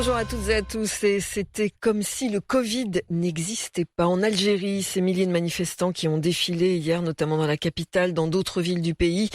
Bonjour à toutes et à tous. Et c'était comme si le Covid n'existait pas. En Algérie, ces milliers de manifestants qui ont défilé hier, notamment dans la capitale, dans d'autres villes du pays,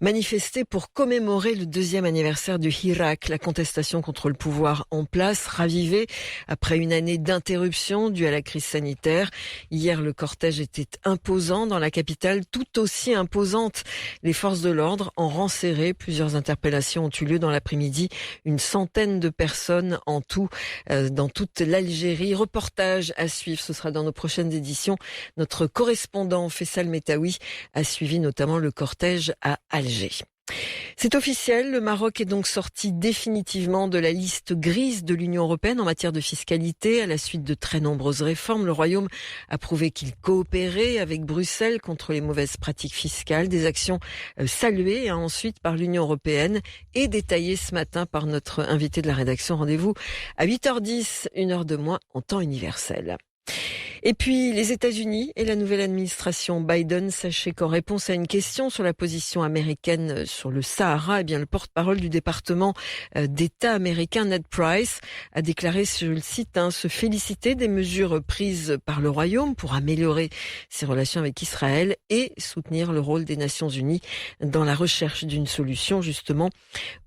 manifestaient pour commémorer le 2e anniversaire du Hirak, la contestation contre le pouvoir en place, ravivée après une année d'interruption due à la crise sanitaire. Hier, le cortège était imposant dans la capitale, tout aussi imposante. Les forces de l'ordre en rang serré. Plusieurs interpellations ont eu lieu dans l'après-midi. Une centaine de personnes en tout dans toute l'Algérie. Reportage à suivre, ce sera dans nos prochaines éditions. Notre correspondant Faisal Metaoui a suivi notamment le cortège à Alger. C'est officiel, le Maroc est donc sorti définitivement de la liste grise de l'Union européenne en matière de fiscalité. À la suite de très nombreuses réformes, le Royaume a prouvé qu'il coopérait avec Bruxelles contre les mauvaises pratiques fiscales. Des actions saluées ensuite par l'Union européenne et détaillées ce matin par notre invité de la rédaction. Rendez-vous à 8h10, 1h de moins en temps universel. Et puis, les États-Unis et la nouvelle administration Biden, sachez qu'en réponse à une question sur la position américaine sur le Sahara, le porte-parole du département d'État américain, Ned Price, a déclaré, je le cite, se féliciter des mesures prises par le Royaume pour améliorer ses relations avec Israël et soutenir le rôle des Nations Unies dans la recherche d'une solution, justement,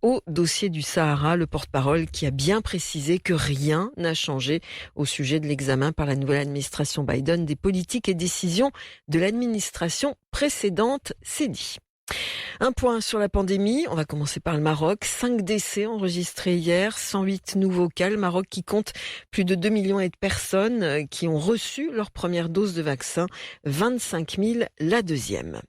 au dossier du Sahara. Le porte-parole qui a bien précisé que rien n'a changé au sujet de l'examen par la nouvelle administration Biden des politiques et décisions de l'administration précédente, c'est dit. Un point sur la pandémie, on va commencer par le Maroc. 5 décès enregistrés hier, 108 nouveaux cas. Le Maroc qui compte plus de 2 millions de personnes qui ont reçu leur première dose de vaccin, 25 000 la deuxième.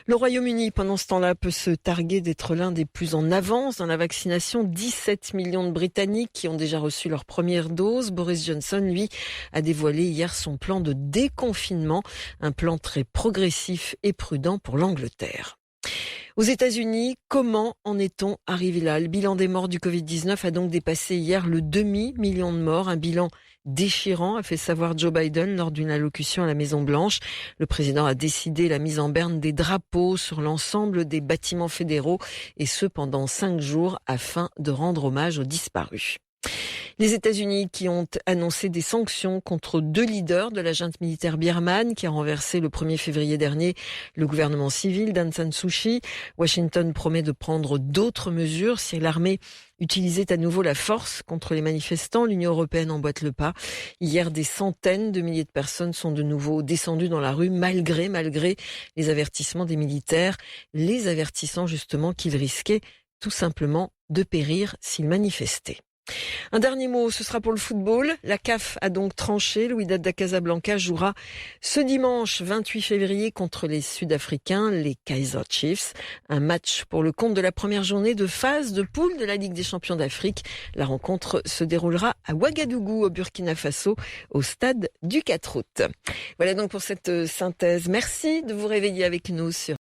Le Royaume-Uni, pendant ce temps-là, peut se targuer d'être l'un des plus en avance dans la vaccination. 17 millions de Britanniques qui ont déjà reçu leur première dose. Boris Johnson, lui, a dévoilé hier son plan de déconfinement, un plan très progressif et prudent pour l'Angleterre. Aux États-Unis, comment en est-on arrivé là? Le bilan des morts du Covid-19 a donc dépassé hier le demi-million de morts, un bilan déchirant, a fait savoir Joe Biden lors d'une allocution à la Maison-Blanche. Le président a décidé la mise en berne des drapeaux sur l'ensemble des bâtiments fédéraux, et ce pendant 5 jours afin de rendre hommage aux disparus. Les États-Unis qui ont annoncé des sanctions contre 2 leaders de la junte militaire birmane qui a renversé le 1er février dernier le gouvernement civil d'Aung San Suu Kyi. Washington promet de prendre d'autres mesures si l'armée utilisait à nouveau la force contre les manifestants. L'Union européenne emboîte le pas. Hier, des centaines de milliers de personnes sont de nouveau descendues dans la rue malgré les avertissements des militaires, les avertissant justement qu'ils risquaient tout simplement de périr s'ils manifestaient. Un dernier mot, ce sera pour le football. La CAF a donc tranché. Le Wydad Casablanca jouera ce dimanche 28 février contre les Sud-Africains, les Kaizer Chiefs. Un match pour le compte de la première journée de phase de poule de la Ligue des Champions d'Afrique. La rencontre se déroulera à Ouagadougou, au Burkina Faso, au stade du 4 août. Voilà donc pour cette synthèse. Merci de vous réveiller avec nous sur